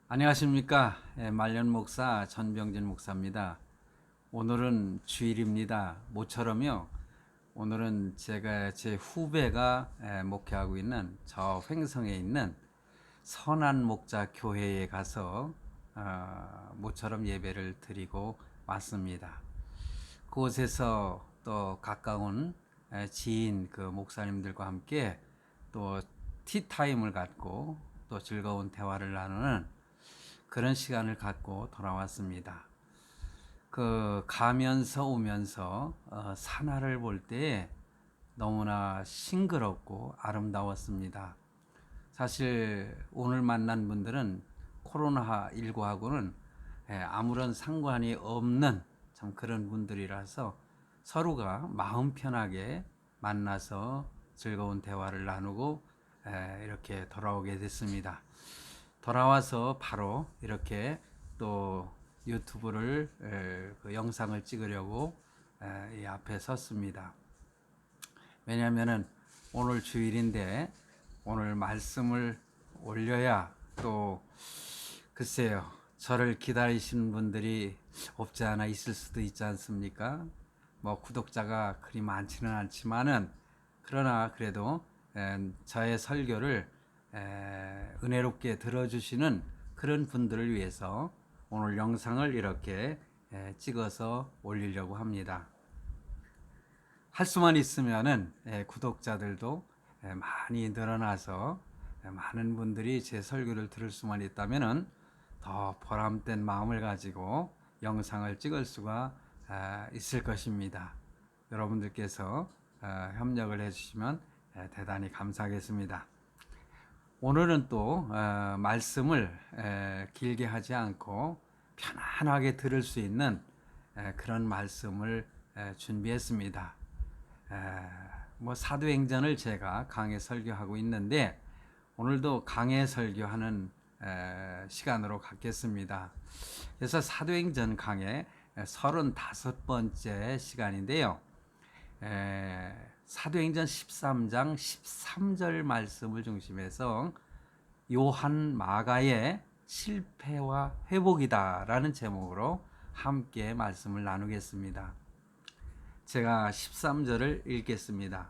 안녕하십니까. 말년 목사 전병진 목사입니다. 오늘은 주일입니다. 모처럼요. 오늘은 제가 제 후배가 목회하고 있는 저 횡성에 있는 선한 목자 교회에 가서 모처럼 예배를 드리고 왔습니다. 그곳에서 또 가까운 지인 그 목사님들과 함께 또 티타임을 갖고 또 즐거운 대화를 나누는 그런 시간을 갖고 돌아왔습니다. 그 가면서 오면서 산하를 볼 때 너무나 싱그럽고 아름다웠습니다. 사실 오늘 만난 분들은 코로나19하고는 아무런 상관이 없는 참 그런 분들이라서 서로가 마음 편하게 만나서 즐거운 대화를 나누고 이렇게 돌아오게 됐습니다. 돌아와서 바로 이렇게 또 유튜브를 그 영상을 찍으려고 이 앞에 섰습니다. 왜냐하면은 오늘 주일인데 오늘 말씀을 올려야 또 글쎄요, 저를 기다리시는 분들이 없지 않아 있을 수도 있지 않습니까? 뭐 구독자가 그리 많지는 않지만은 그러나 그래도 저의 설교를 은혜롭게 들어주시는 그런 분들을 위해서 오늘 영상을 이렇게 찍어서 올리려고 합니다. 할 수만 있으면은 구독자들도 많이 늘어나서 많은 분들이 제 설교를 들을 수만 있다면은 더 보람된 마음을 가지고 영상을 찍을 수가 있을 것입니다. 여러분들께서 협력을 해주시면 대단히 감사하겠습니다. 오늘은 또 말씀을 길게 하지 않고 편안하게 들을 수 있는 그런 말씀을 준비했습니다. 뭐 사도행전을 제가 강해 설교하고 있는데 오늘도 강해 설교하는 시간으로 갖겠습니다. 그래서 사도행전 강해 35번째 시간인데요. 사도행전 13장 13절 말씀을 중심해서 요한 마가의 실패와 회복이다라는 제목으로 함께 말씀을 나누겠습니다. 제가 13절을 읽겠습니다.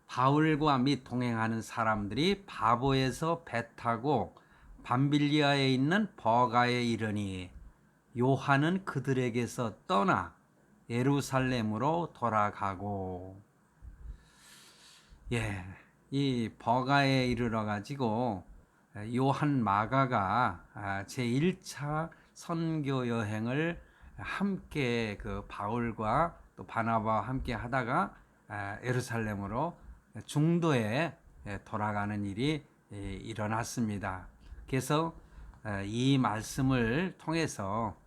바울과 및 동행하는 사람들이 바보에서 배 타고 밤빌리아에 있는 버가에 이르니 요한은 그들에게서 떠나 예루살렘으로 돌아가고, 이 버가에 이르러 가지고 요한 마가가 제1차 선교 여행을 함께 그 바울과 또 바나바와 함께 하다가 예루살렘으로 중도에 돌아가는 일이 일어났습니다. 그래서 이 말씀을 통해서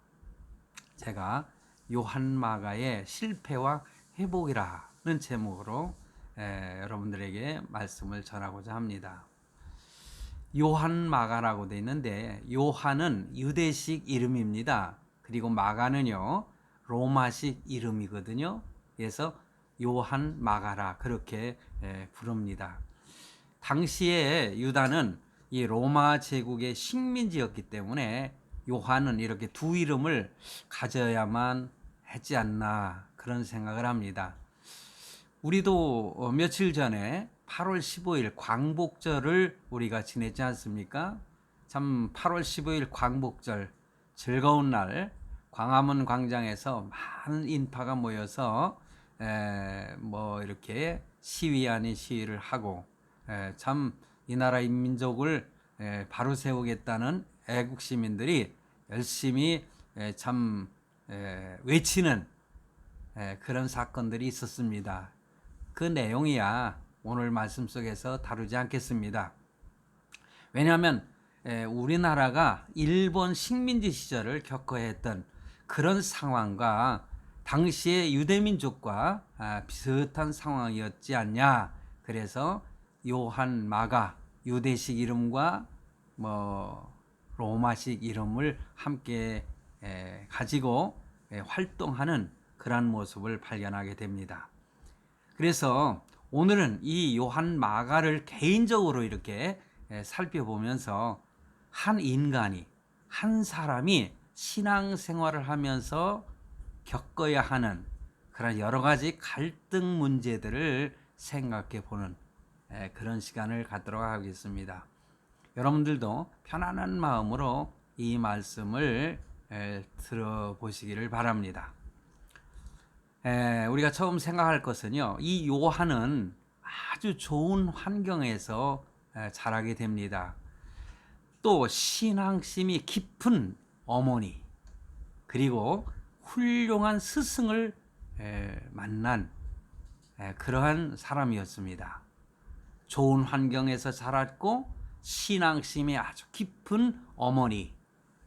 제가 요한 마가의 실패와 회복이라는 제목으로 여러분들에게 말씀을 전하고자 합니다. 요한 마가라고 되어 있는데 요한은 유대식 이름입니다. 그리고 마가는요 로마식 이름이거든요. 그래서 요한 마가라 그렇게 부릅니다. 당시에 유다는 이 로마 제국의 식민지였기 때문에 요한은 이렇게 두 이름을 가져야만 했지 않나 그런 생각을 합니다. 우리도 며칠 전에 8월 15일 광복절을 우리가 지냈지 않습니까? 참 8월 15일 광복절 즐거운 날 광화문 광장에서 많은 인파가 모여서 뭐 이렇게 시위 아닌 시위를 하고 참 이 나라 민족을 바로 세우겠다는 애국 시민들이 열심히 참 외치는 그런 사건들이 있었습니다. 그 내용이야 오늘 말씀 속에서 다루지 않겠습니다. 왜냐하면 우리나라가 일본 식민지 시절을 겪어야 했던 그런 상황과 당시의 유대민족과 비슷한 상황이었지 않냐. 그래서 요한 마가 유대식 이름과 뭐 로마식 이름을 함께 가지고 활동하는 그러한 모습을 발견하게 됩니다. 그래서 오늘은 이 요한 마가를 개인적으로 이렇게 살펴보면서 한 인간이 한 사람이 신앙생활을 하면서 겪어야 하는 그런 여러 가지 갈등 문제들을 생각해 보는 그런 시간을 갖도록 하겠습니다. 여러분들도 편안한 마음으로 이 말씀을 들어보시기를 바랍니다. 우리가 처음 생각할 것은요, 이 요한은 아주 좋은 환경에서 자라게 됩니다. 또 신앙심이 깊은 어머니, 그리고 훌륭한 스승을 만난 그러한 사람이었습니다. 좋은 환경에서 자랐고 신앙심이 아주 깊은 어머니,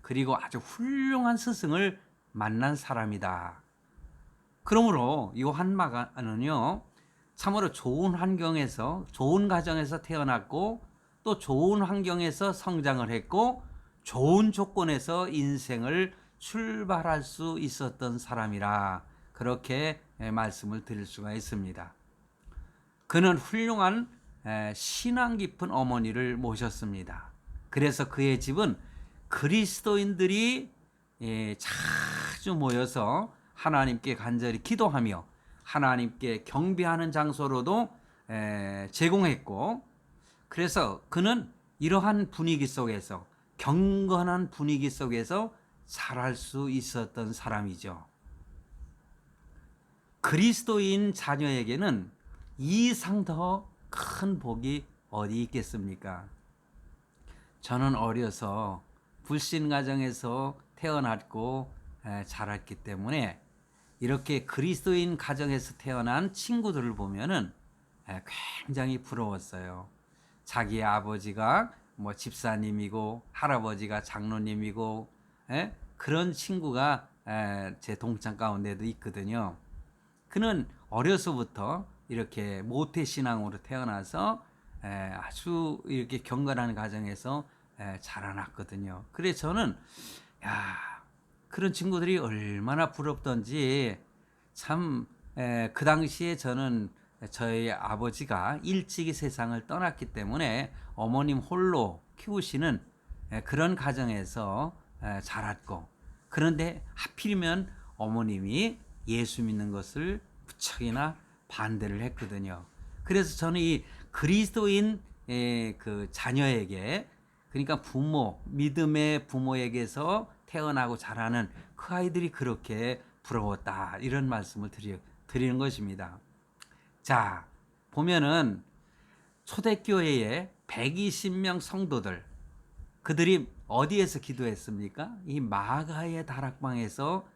그리고 아주 훌륭한 스승을 만난 사람이다. 그러므로 요한 마가는요, 참으로 좋은 환경에서, 좋은 가정에서 태어났고 또 좋은 환경에서 성장을 했고 좋은 조건에서 인생을 출발할 수 있었던 사람이라 그렇게 말씀을 드릴 수가 있습니다. 그는 훌륭한 신앙 깊은 어머니를 모셨습니다. 그래서 그의 집은 그리스도인들이 자주 모여서 하나님께 간절히 기도하며 하나님께 경배하는 장소로도 제공했고, 그래서 그는 이러한 분위기 속에서, 경건한 분위기 속에서 자랄 수 있었던 사람이죠. 그리스도인 자녀에게는 이상 더 큰 복이 어디 있겠습니까? 저는 어려서 불신 가정에서 태어났고 자랐기 때문에 이렇게 그리스도인 가정에서 태어난 친구들을 보면은 굉장히 부러웠어요. 자기의 아버지가 뭐 집사님이고 할아버지가 장로님이고 그런 친구가 제 동창 가운데도 있거든요. 그는 어려서부터 이렇게 모태 신앙으로 태어나서 아주 이렇게 경건한 가정에서 자라났거든요. 그래서 저는 그런 친구들이 얼마나 부럽던지 참 그 당시에 저는 저희 아버지가 일찍이 세상을 떠났기 때문에 어머님 홀로 키우시는 그런 가정에서 자랐고, 그런데 하필이면 어머님이 예수 믿는 것을 무척이나 반대를 했거든요. 그래서 저는 이 그리스도인 그 자녀에게, 그러니까 부모, 믿음의 부모에게서 태어나고 자라는 그 아이들이 그렇게 부러웠다, 이런 말씀을 드리는 것입니다. 자, 보면은 초대교회에 120명 성도들, 그들이 어디에서 기도했습니까? 이 마가의 다락방에서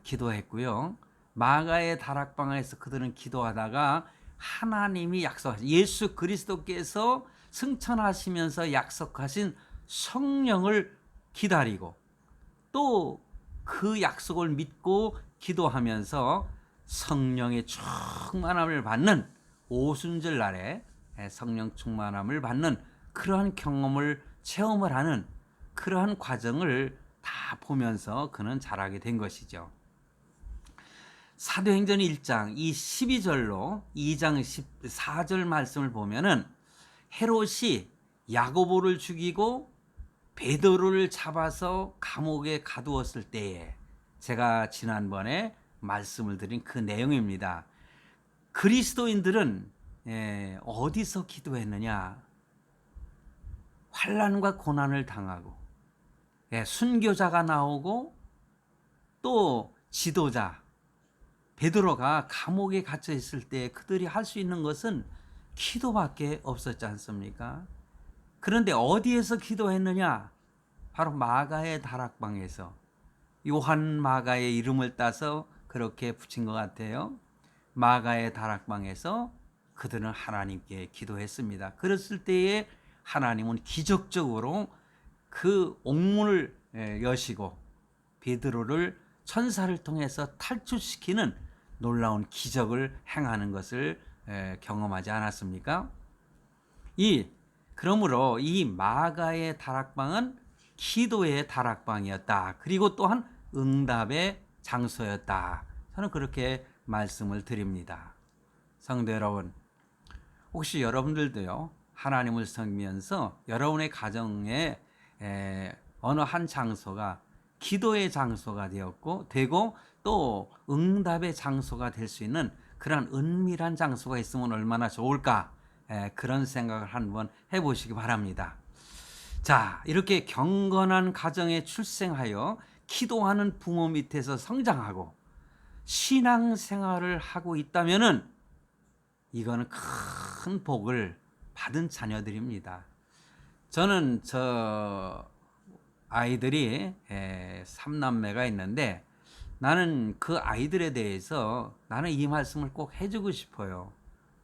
기도했고요. 마가의 다락방에서 그들은 기도하다가 하나님이 약속하신, 예수 그리스도께서 승천하시면서 약속하신 성령을 기다리고 또 그 약속을 믿고 기도하면서 성령의 충만함을 받는, 오순절 날에 성령 충만함을 받는 그러한 경험을 체험을 하는 그러한 과정을 다 보면서 그는 자라게 된 것이죠. 사도행전 1장 이 12절로 2장 14절 말씀을 보면은 헤롯이 야고보를 죽이고 베드로를 잡아서 감옥에 가두었을 때에, 제가 지난번에 말씀을 드린 그 내용입니다. 그리스도인들은 어디서 기도했느냐? 환난과 고난을 당하고 순교자가 나오고 또 지도자 베드로가 감옥에 갇혀 있을 때 그들이 할 수 있는 것은 기도밖에 없었지 않습니까? 그런데 어디에서 기도했느냐? 바로 마가의 다락방에서. 요한 마가의 이름을 따서 그렇게 붙인 것 같아요. 마가의 다락방에서 그들은 하나님께 기도했습니다. 그랬을 때에 하나님은 기적적으로 그 옥문을 여시고 베드로를 천사를 통해서 탈출시키는 놀라운 기적을 행하는 것을 경험하지 않았습니까? 그러므로 이 마가의 다락방은 기도의 다락방이었다. 그리고 또한 응답의 장소였다. 저는 그렇게 말씀을 드립니다. 성도 여러분, 혹시 여러분들도요, 하나님을 섬기면서 여러분의 가정에 어느 한 장소가 기도의 장소가 되고 또 응답의 장소가 될 수 있는 그런 은밀한 장소가 있으면 얼마나 좋을까, 그런 생각을 한번 해보시기 바랍니다. 자, 이렇게 경건한 가정에 출생하여 기도하는 부모 밑에서 성장하고 신앙생활을 하고 있다면은 이거는 큰 복을 받은 자녀들입니다. 저는 저 아이들이 3남매가 있는데 나는 그 아이들에 대해서 나는 이 말씀을 꼭 해주고 싶어요.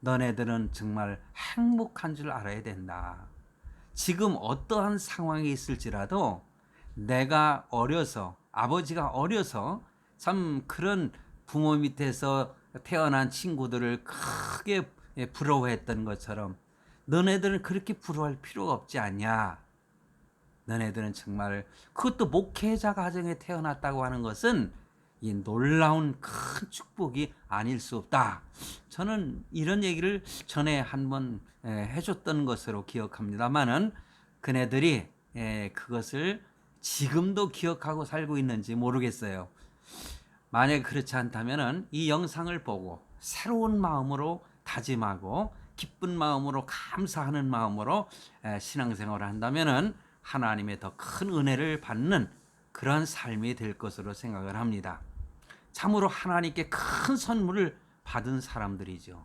너네들은 정말 행복한 줄 알아야 된다. 지금 어떠한 상황이 있을지라도 내가 어려서, 아버지가 어려서 참 그런 부모 밑에서 태어난 친구들을 크게 부러워했던 것처럼 너네들은 그렇게 부러워할 필요가 없지 않냐. 너네들은 정말, 그것도 목회자 가정에 태어났다고 하는 것은 이 놀라운 큰 축복이 아닐 수 없다. 저는 이런 얘기를 전에 한번 해줬던 것으로 기억합니다만은 그네들이 그것을 지금도 기억하고 살고 있는지 모르겠어요. 만약 그렇지 않다면은 이 영상을 보고 새로운 마음으로 다짐하고 기쁜 마음으로 감사하는 마음으로 신앙생활을 한다면은 하나님의 더 큰 은혜를 받는 그러한 삶이 될 것으로 생각을 합니다. 참으로 하나님께 큰 선물을 받은 사람들이죠.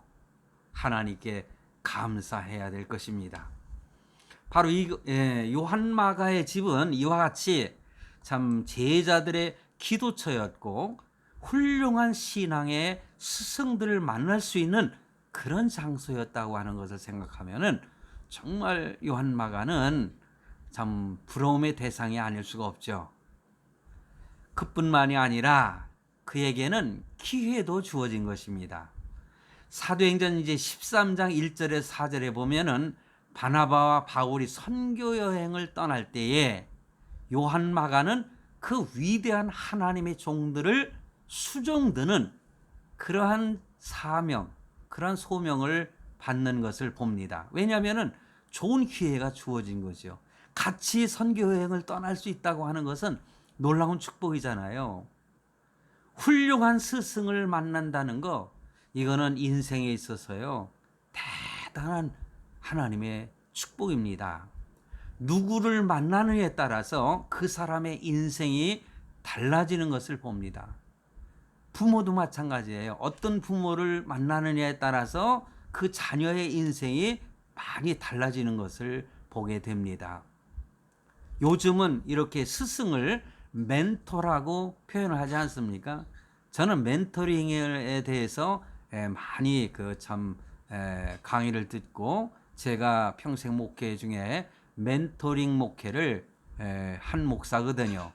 하나님께 감사해야 될 것입니다. 바로 이 요한마가의 집은 이와 같이 참 제자들의 기도처였고 훌륭한 신앙의 스승들을 만날 수 있는 그런 장소였다고 하는 것을 생각하면은 정말 요한마가는 참 부러움의 대상이 아닐 수가 없죠. 그뿐만이 아니라 그에게는 기회도 주어진 것입니다. 사도행전 이제 13장 1절에 4절에 보면은 바나바와 바울이 선교 여행을 떠날 때에 요한마가는 그 위대한 하나님의 종들을 수종드는 그러한 사명, 그러한 소명을 받는 것을 봅니다. 왜냐하면은 좋은 기회가 주어진 거죠. 같이 선교 여행을 떠날 수 있다고 하는 것은 놀라운 축복이잖아요. 훌륭한 스승을 만난다는 거, 이거는 인생에 있어서요 대단한 하나님의 축복입니다. 누구를 만나느냐에 따라서 그 사람의 인생이 달라지는 것을 봅니다. 부모도 마찬가지예요. 어떤 부모를 만나느냐에 따라서 그 자녀의 인생이 많이 달라지는 것을 보게 됩니다. 요즘은 이렇게 스승을 멘토라고 표현을 하지 않습니까? 저는 멘토링에 대해서 많이 강의를 듣고 제가 평생 목회 중에 멘토링 목회를 한 목사거든요.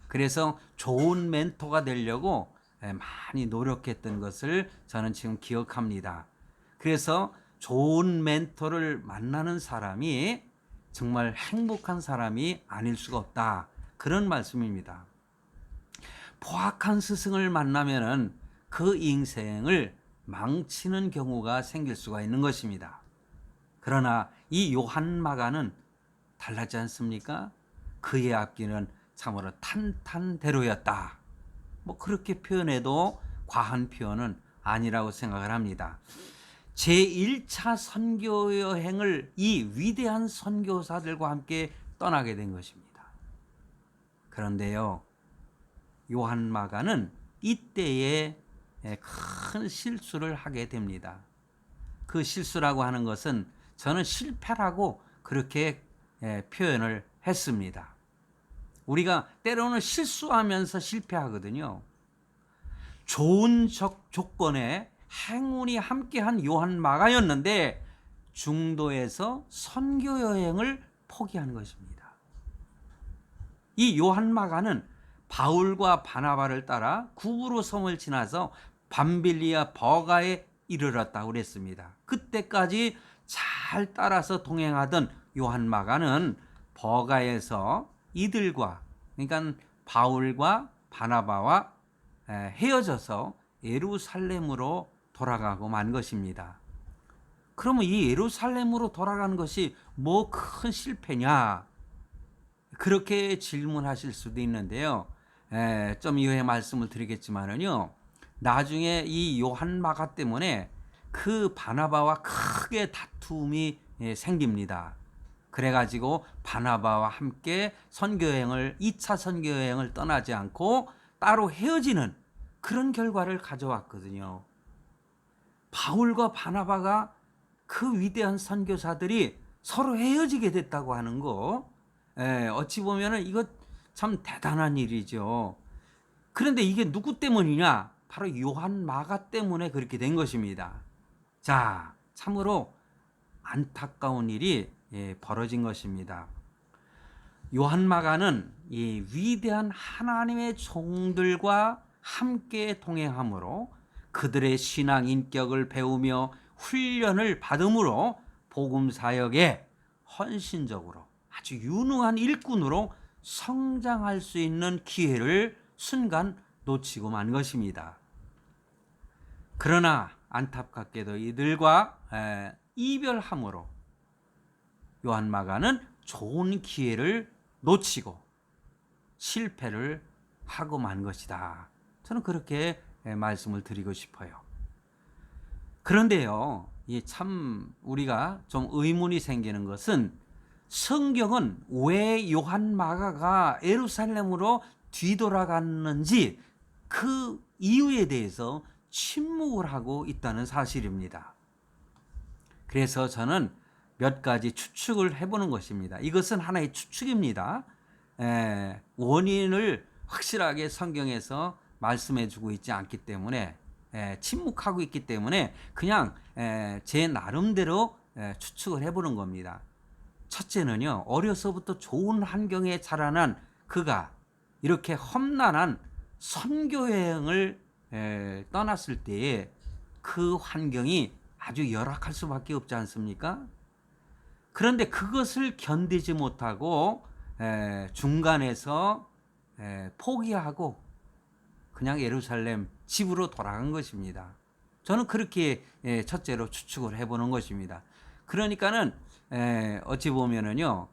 그래서 좋은 멘토가 되려고 많이 노력했던 것을 저는 지금 기억합니다. 그래서 좋은 멘토를 만나는 사람이 정말 행복한 사람이 아닐 수가 없다. 그런 말씀입니다. 포악한 스승을 만나면은 그 인생을 망치는 경우가 생길 수가 있는 것입니다. 그러나 이 요한마가는 달라지 않습니까? 그의 앞길은 참으로 탄탄대로였다. 뭐 그렇게 표현해도 과한 표현은 아니라고 생각을 합니다. 제1차 선교 여행을 이 위대한 선교사들과 함께 떠나게 된 것입니다. 그런데요, 요한마가는 이때에 큰 실수를 하게 됩니다. 그 실수라고 하는 것은 저는 실패라고 그렇게 표현을 했습니다. 우리가 때로는 실수하면서 실패하거든요. 좋은 조건에 행운이 함께한 요한마가였는데 중도에서 선교 여행을 포기한 것입니다. 이 요한마가는 바울과 바나바를 따라 구브로 섬을 지나서 밤빌리아 버가에 이르렀다고 그랬습니다. 그때까지 잘 따라서 동행하던 요한마가는 버가에서 이들과, 그러니까 바울과 바나바와 헤어져서 예루살렘으로 돌아가고 만 것입니다. 그러면 이 예루살렘으로 돌아가는 것이 뭐 큰 실패냐? 그렇게 질문하실 수도 있는데요. 좀 이후에 말씀을 드리겠지만은요. 나중에 이 요한 마가 때문에 그 바나바와 크게 다툼이 생깁니다. 그래가지고 바나바와 함께 선교여행을 2차 선교여행을 떠나지 않고 따로 헤어지는 그런 결과를 가져왔거든요. 바울과 바나바가 그 위대한 선교사들이 서로 헤어지게 됐다고 하는 거, 어찌 보면은 이거 참 대단한 일이죠. 그런데 이게 누구 때문이냐? 바로 요한 마가 때문에 그렇게 된 것입니다. 자, 참으로 안타까운 일이 벌어진 것입니다. 요한 마가는 이 위대한 하나님의 종들과 함께 동행함으로 그들의 신앙 인격을 배우며 훈련을 받음으로 복음 사역에 헌신적으로 아주 유능한 일꾼으로 성장할 수 있는 기회를 순간 놓치고 만 것입니다. 그러나 안타깝게도 이들과 이별함으로 요한 마가는 좋은 기회를 놓치고 실패를 하고 만 것이다. 저는 그렇게 말씀을 드리고 싶어요. 그런데요, 참 우리가 좀 의문이 생기는 것은 성경은 왜 요한 마가가 예루살렘으로 뒤돌아갔는지 그 이유에 대해서 침묵을 하고 있다는 사실입니다. 그래서 저는 몇 가지 추측을 해보는 것입니다. 이것은 하나의 추측입니다. 원인을 확실하게 성경에서 말씀해주고 있지 않기 때문에 침묵하고 있기 때문에 그냥 제 나름대로 추측을 해보는 겁니다. 첫째는요, 어려서부터 좋은 환경에 자라난 그가 이렇게 험난한 선교여행을 떠났을 때에 그 환경이 아주 열악할 수밖에 없지 않습니까? 그런데 그것을 견디지 못하고 중간에서 포기하고 그냥 예루살렘 집으로 돌아간 것입니다. 저는 그렇게 첫째로 추측을 해보는 것입니다. 그러니까는 어찌 보면은요,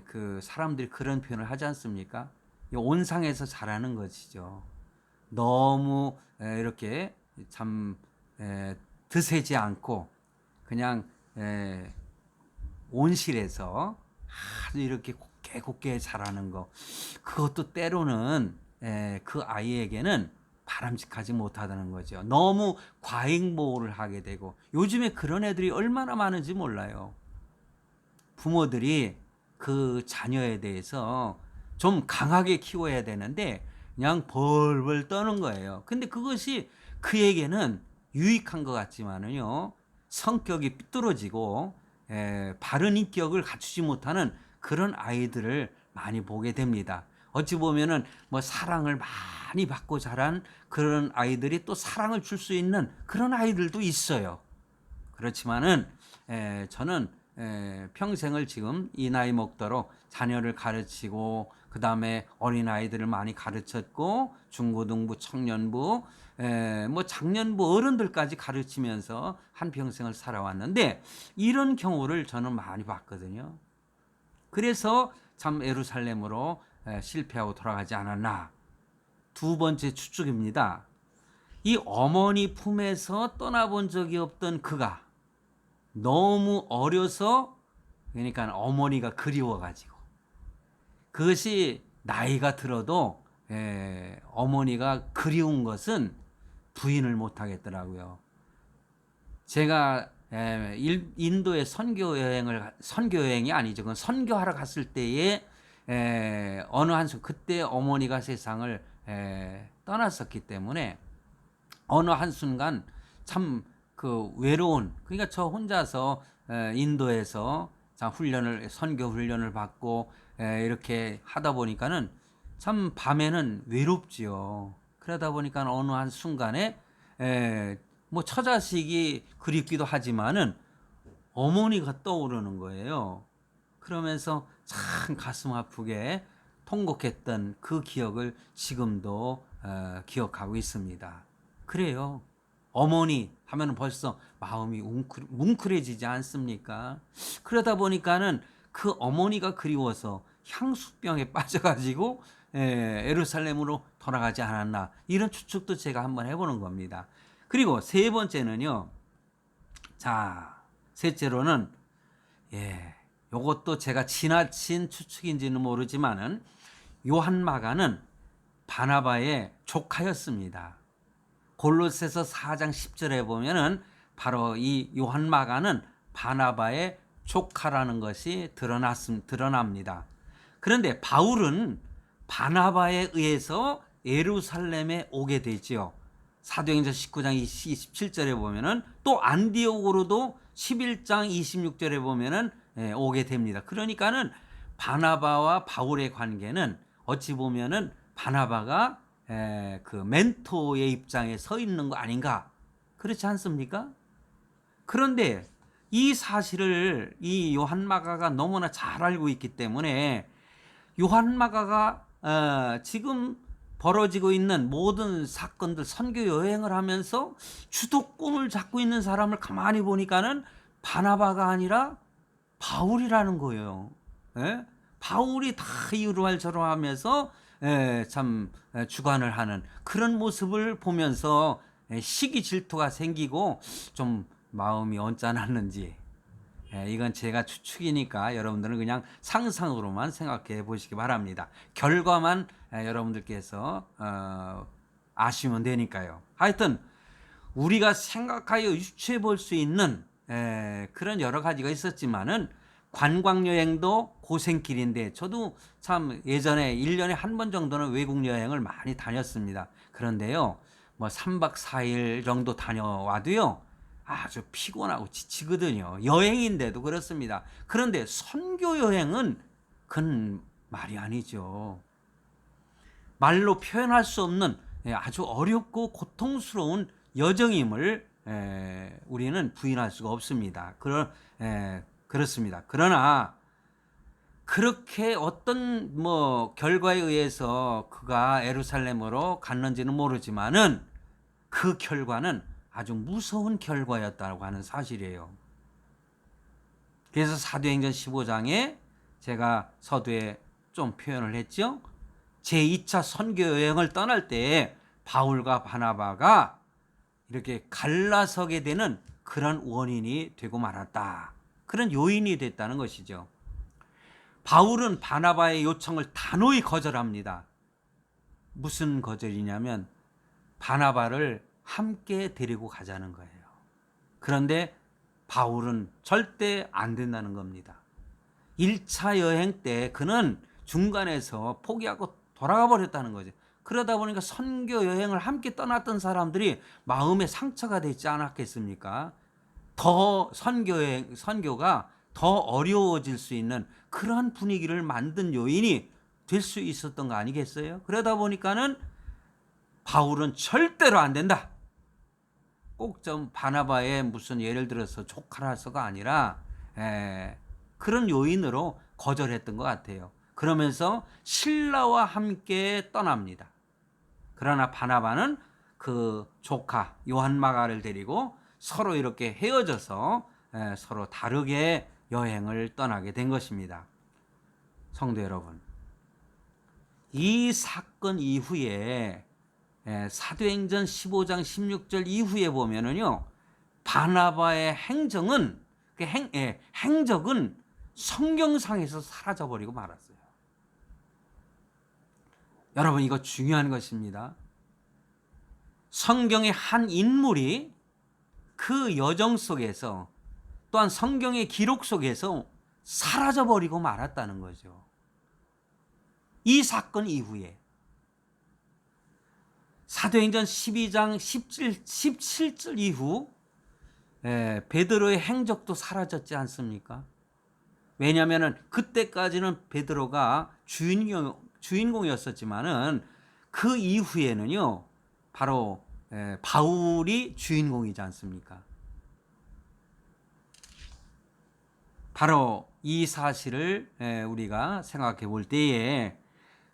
그 사람들이 그런 표현을 하지 않습니까? 온상에서 자라는 것이죠. 너무 이렇게 참 드세지 않고 그냥 온실에서 아주 이렇게 곱게 자라는 거, 그것도 때로는 그 아이에게는 바람직하지 못하다는 거죠. 너무 과잉보호를 하게 되고, 요즘에 그런 애들이 얼마나 많은지 몰라요. 부모들이 그 자녀에 대해서 좀 강하게 키워야 되는데 그냥 벌벌 떠는 거예요. 근데 그것이 그에게는 유익한 것 같지만은요, 성격이 삐뚤어지고 바른 인격을 갖추지 못하는 그런 아이들을 많이 보게 됩니다. 어찌 보면은 뭐 사랑을 많이 받고 자란 그런 아이들이 또 사랑을 줄 수 있는 그런 아이들도 있어요. 그렇지만은 저는 평생을 지금 이 나이 먹도록 자녀를 가르치고 그 다음에 어린 아이들을 많이 가르쳤고 중고등부, 청년부, 뭐 장년부 어른들까지 가르치면서 한 평생을 살아왔는데 이런 경우를 저는 많이 봤거든요. 그래서 참 예루살렘으로 실패하고 돌아가지 않았나. 두 번째 추측입니다. 이 어머니 품에서 떠나본 적이 없던 그가 너무 어려서, 그러니까 어머니가 그리워가지고, 그것이 나이가 들어도 어머니가 그리운 것은 부인을 못하겠더라고요. 제가 인도에 선교여행이 아니죠. 그건 선교하러 갔을 때에 어느 한순간 그때 어머니가 세상을 떠났었기 때문에 어느 한순간 참 그 외로운, 그러니까 저 혼자서 인도에서 선교 훈련을 받고 이렇게 하다 보니까는 참 밤에는 외롭지요. 그러다 보니까 어느 한 순간에 뭐 처자식이 그립기도 하지만은 어머니가 떠오르는 거예요. 그러면서 참 가슴 아프게 통곡했던 그 기억을 지금도 기억하고 있습니다. 그래요. 어머니 하면 벌써 마음이 뭉클해지지 않습니까? 그러다 보니까는 그 어머니가 그리워서 향수병에 빠져가지고 예루살렘으로 돌아가지 않았나, 이런 추측도 제가 한번 해보는 겁니다. 그리고 세 번째는요. 자, 셋째로는 요것도 제가 지나친 추측인지는 모르지만은 요한마가는 바나바의 조카였습니다. 골로새서 4장 10절에 보면은 바로 이 요한마가는 바나바의 조카라는 것이 드러납니다. 그런데 바울은 바나바에 의해서 예루살렘에 오게 되지요. 사도행전 19장 27절에 보면은 또 안디옥으로도 11장 26절에 보면은 오게 됩니다. 그러니까는 바나바와 바울의 관계는 어찌 보면은 바나바가 그 멘토의 입장에 서 있는 거 아닌가, 그렇지 않습니까? 그런데 이 사실을 이 요한마가가 너무나 잘 알고 있기 때문에 요한마가가 지금 벌어지고 있는 모든 사건들, 선교 여행을 하면서 주도권을 잡고 있는 사람을 가만히 보니까는 바나바가 아니라 바울이라는 거예요. 바울이 다 이러저러 하면서 참 주관을 하는 그런 모습을 보면서 시기 질투가 생기고 좀 마음이 언짢았는지, 이건 제가 추측이니까 여러분들은 그냥 상상으로만 생각해 보시기 바랍니다. 결과만 여러분들께서 아시면 되니까요. 하여튼 우리가 생각하여 유추해 볼 수 있는 그런 여러 가지가 있었지만은 관광여행도 고생길인데, 저도 참 예전에 1년에 한 번 정도는 외국 여행을 많이 다녔습니다. 그런데요, 뭐 3박 4일 정도 다녀와도요, 아주 피곤하고 지치거든요. 여행인데도 그렇습니다. 그런데 선교 여행은 그건 말이 아니죠. 말로 표현할 수 없는 아주 어렵고 고통스러운 여정임을 우리는 부인할 수가 없습니다. 그렇습니다. 그러나 그렇게 어떤 결과에 의해서 그가 예루살렘으로 갔는지는 모르지만은 그 결과는 아주 무서운 결과였다고 하는 사실이에요. 그래서 사도행전 15장에 제가 서두에 좀 표현을 했죠. 제2차 선교 여행을 떠날 때 바울과 바나바가 이렇게 갈라서게 되는 그런 원인이 되고 말았다. 그런 요인이 됐다는 것이죠. 바울은 바나바의 요청을 단호히 거절합니다. 무슨 거절이냐면 바나바를 함께 데리고 가자는 거예요. 그런데 바울은 절대 안 된다는 겁니다. 1차 여행 때 그는 중간에서 포기하고 돌아가 버렸다는 거죠. 그러다 보니까 선교 여행을 함께 떠났던 사람들이 마음에 상처가 되지 않았겠습니까? 더 선교가 더 어려워질 수 있는 그러한 분위기를 만든 요인이 될 수 있었던 거 아니겠어요? 그러다 보니까는 바울은 절대로 안 된다. 꼭 좀 바나바의 무슨 예를 들어서 조카라서가 아니라 그런 요인으로 거절했던 것 같아요. 그러면서 신라와 함께 떠납니다. 그러나 바나바는 그 조카 요한마가를 데리고 서로 이렇게 헤어져서 서로 다르게 여행을 떠나게 된 것입니다. 성도 여러분, 이 사건 이후에 사도행전 15장 16절 이후에 보면은요, 바나바의 행적은 성경상에서 사라져버리고 말았어요. 여러분, 이거 중요한 것입니다. 성경의 한 인물이 그 여정 속에서, 또한 성경의 기록 속에서 사라져버리고 말았다는 거죠. 이 사건 이후에 사도행전 12장 17절 이후 베드로의 행적도 사라졌지 않습니까? 왜냐하면 그때까지는 베드로가 주인공이었었지만은 그 이후에는요, 바로 바울이 주인공이지 않습니까? 바로 이 사실을 우리가 생각해 볼 때에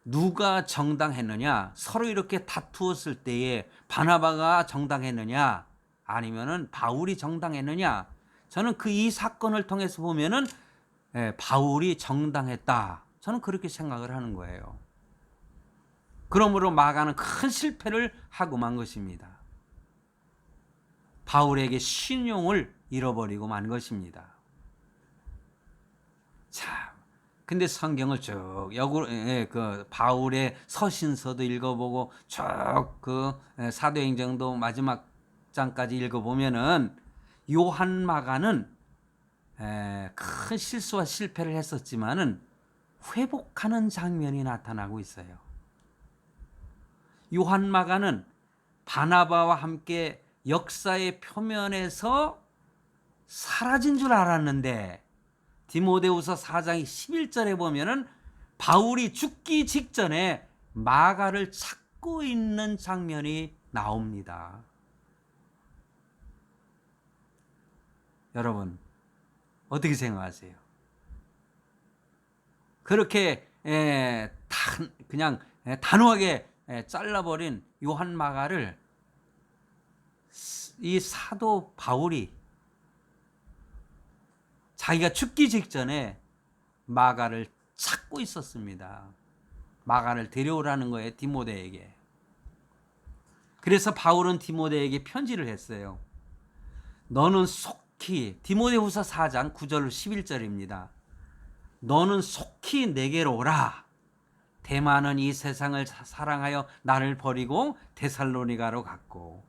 누가 정당했느냐, 서로 이렇게 다투었을 때에 바나바가 정당했느냐 아니면은 바울이 정당했느냐, 저는 그 이 사건을 통해서 보면은 바울이 정당했다, 저는 그렇게 생각을 하는 거예요. 그러므로 마가는 큰 실패를 하고 만 것입니다. 바울에게 신용을 잃어버리고 만 것입니다. 자, 근데 성경을 쭉 그 바울의 서신서도 읽어보고 쭉 그 사도행전도 마지막 장까지 읽어보면은 요한 마가는 큰 실수와 실패를 했었지만은 회복하는 장면이 나타나고 있어요. 요한 마가는 바나바와 함께 역사의 표면에서 사라진 줄 알았는데 디모데후서 4장 11절에 보면은 바울이 죽기 직전에 마가를 찾고 있는 장면이 나옵니다. 여러분 어떻게 생각하세요? 그렇게 그냥 단호하게 잘라버린 요한 마가를 이 사도 바울이 자기가 죽기 직전에 마가를 찾고 있었습니다. 마가를 데려오라는 거예요, 디모데에게. 그래서 바울은 디모데에게 편지를 했어요. 너는 속히, 디모데후서 4장 9절 11절입니다. 너는 속히 내게로 오라. 데마는 이 세상을 사랑하여 나를 버리고 데살로니가로 갔고,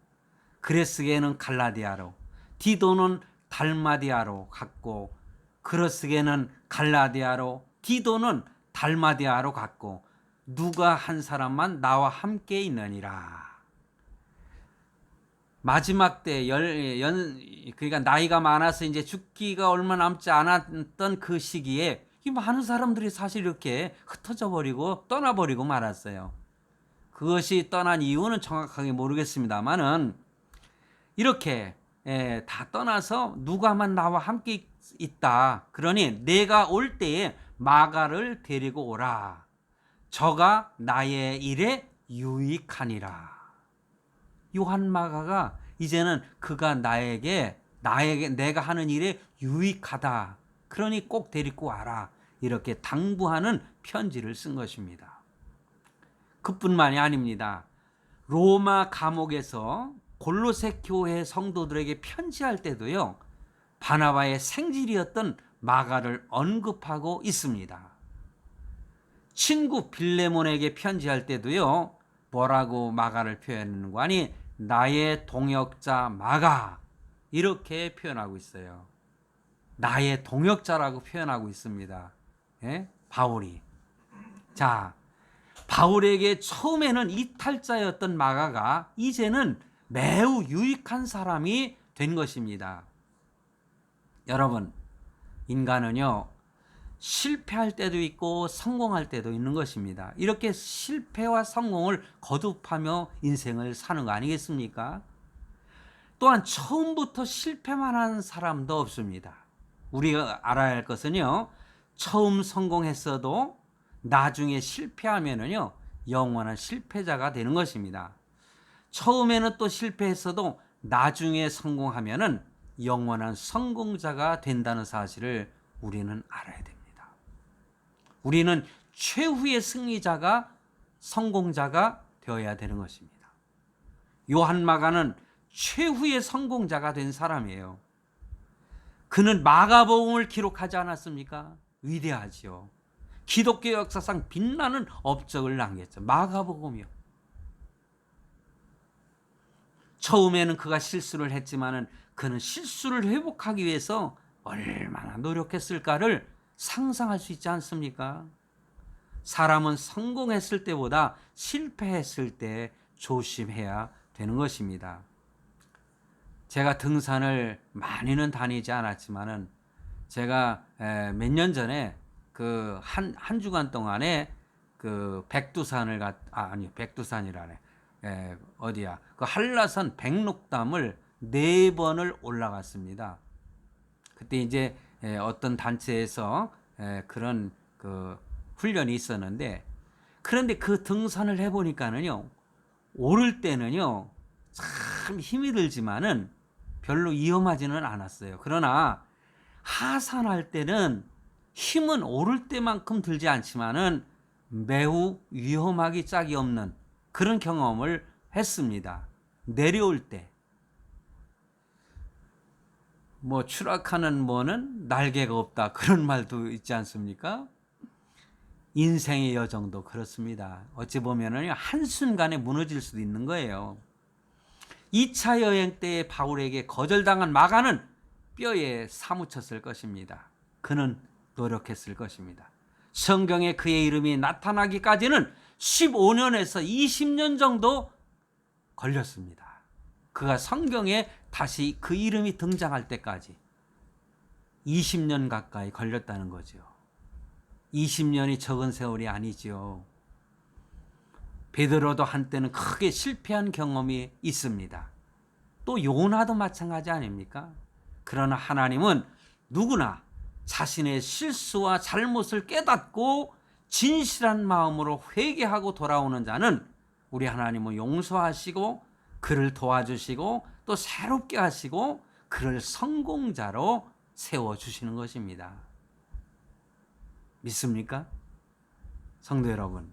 그레스게는 갈라디아로, 디도는 달마디아로 갔고, 그레스게는 갈라디아로, 디도는 달마디아로 갔고, 누가 한 사람만 나와 함께 있느니라. 마지막 때 그러니까 나이가 많아서 이제 죽기가 얼마 남지 않았던 그 시기에 이 많은 사람들이 사실 이렇게 흩어져 버리고 떠나버리고 말았어요. 그것이 떠난 이유는 정확하게 모르겠습니다만은 이렇게 다 떠나서 누가만 나와 함께 있다. 그러니 내가 올 때에 마가를 데리고 오라. 저가 나의 일에 유익하니라. 요한 마가가 이제는 그가 나에게 내가 하는 일에 유익하다. 그러니 꼭 데리고 와라. 이렇게 당부하는 편지를 쓴 것입니다. 그뿐만이 아닙니다. 로마 감옥에서 골로새 교회 성도들에게 편지할 때도요, 바나바의 생질이었던 마가를 언급하고 있습니다. 친구 빌레몬에게 편지할 때도요, 뭐라고 마가를 표현하는 거 아니, 나의 동역자 마가, 이렇게 표현하고 있어요. 나의 동역자라고 표현하고 있습니다. 바울이. 자, 바울에게 처음에는 이탈자였던 마가가 이제는 매우 유익한 사람이 된 것입니다. 여러분, 인간은요, 실패할 때도 있고 성공할 때도 있는 것입니다. 이렇게 실패와 성공을 거듭하며 인생을 사는 거 아니겠습니까? 또한 처음부터 실패만 하는 사람도 없습니다. 우리가 알아야 할 것은요, 처음 성공했어도 나중에 실패하면은요, 영원한 실패자가 되는 것입니다. 처음에는 또 실패했어도 나중에 성공하면은 영원한 성공자가 된다는 사실을 우리는 알아야 됩니다. 우리는 최후의 승리자가, 성공자가 되어야 되는 것입니다. 요한 마가는 최후의 성공자가 된 사람이에요. 그는 마가복음을 기록하지 않았습니까? 위대하지요. 기독교 역사상 빛나는 업적을 남겼죠. 마가복음이요. 처음에는 그가 실수를 했지만은 그는 실수를 회복하기 위해서 얼마나 노력했을까를 상상할 수 있지 않습니까? 사람은 성공했을 때보다 실패했을 때 조심해야 되는 것입니다. 제가 등산을 많이는 다니지 않았지만은 제가 몇 년 전에 그 한 주간 동안에 그 백두산이라네. 어디야? 그 한라산 백록담을 4번을 올라갔습니다. 그때 이제 어떤 단체에서 그런 그 훈련이 있었는데, 그런데 그 등산을 해보니까는요, 오를 때는요 참 힘이 들지만은 별로 위험하지는 않았어요. 그러나 하산할 때는 힘은 오를 때만큼 들지 않지만은 매우 위험하기 짝이 없는 그런 경험을 했습니다. 내려올 때. 뭐 추락하는 뭐는 날개가 없다 그런 말도 있지 않습니까? 인생의 여정도 그렇습니다. 어찌 보면은 한순간에 무너질 수도 있는 거예요. 2차 여행 때에 바울에게 거절당한 마가는 뼈에 사무쳤을 것입니다. 그는 노력했을 것입니다. 성경에 그의 이름이 나타나기까지는 15년에서 20년 정도 걸렸습니다. 그가 성경에 다시 그 이름이 등장할 때까지 20년 가까이 걸렸다는 거죠. 20년이 적은 세월이 아니죠. 베드로도 한때는 크게 실패한 경험이 있습니다. 또 요나도 마찬가지 아닙니까? 그러나 하나님은 누구나 자신의 실수와 잘못을 깨닫고 진실한 마음으로 회개하고 돌아오는 자는 우리 하나님은 용서하시고 그를 도와주시고 또 새롭게 하시고 그를 성공자로 세워주시는 것입니다. 믿습니까? 성도 여러분,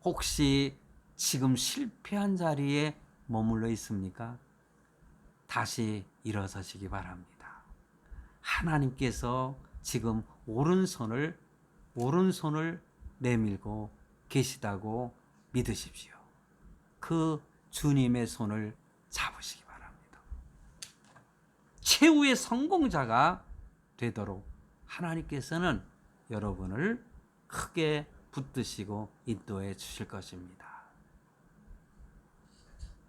혹시 지금 실패한 자리에 머물러 있습니까? 다시 일어서시기 바랍니다. 하나님께서 지금 오른손을 내밀고 계시다고 믿으십시오. 그 주님의 손을 잡으시기 바랍니다. 최후의 성공자가 되도록 하나님께서는 여러분을 크게 붙드시고 인도해 주실 것입니다.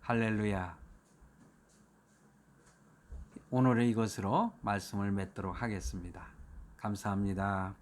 할렐루야. 오늘은 이것으로 말씀을 맺도록 하겠습니다. 감사합니다.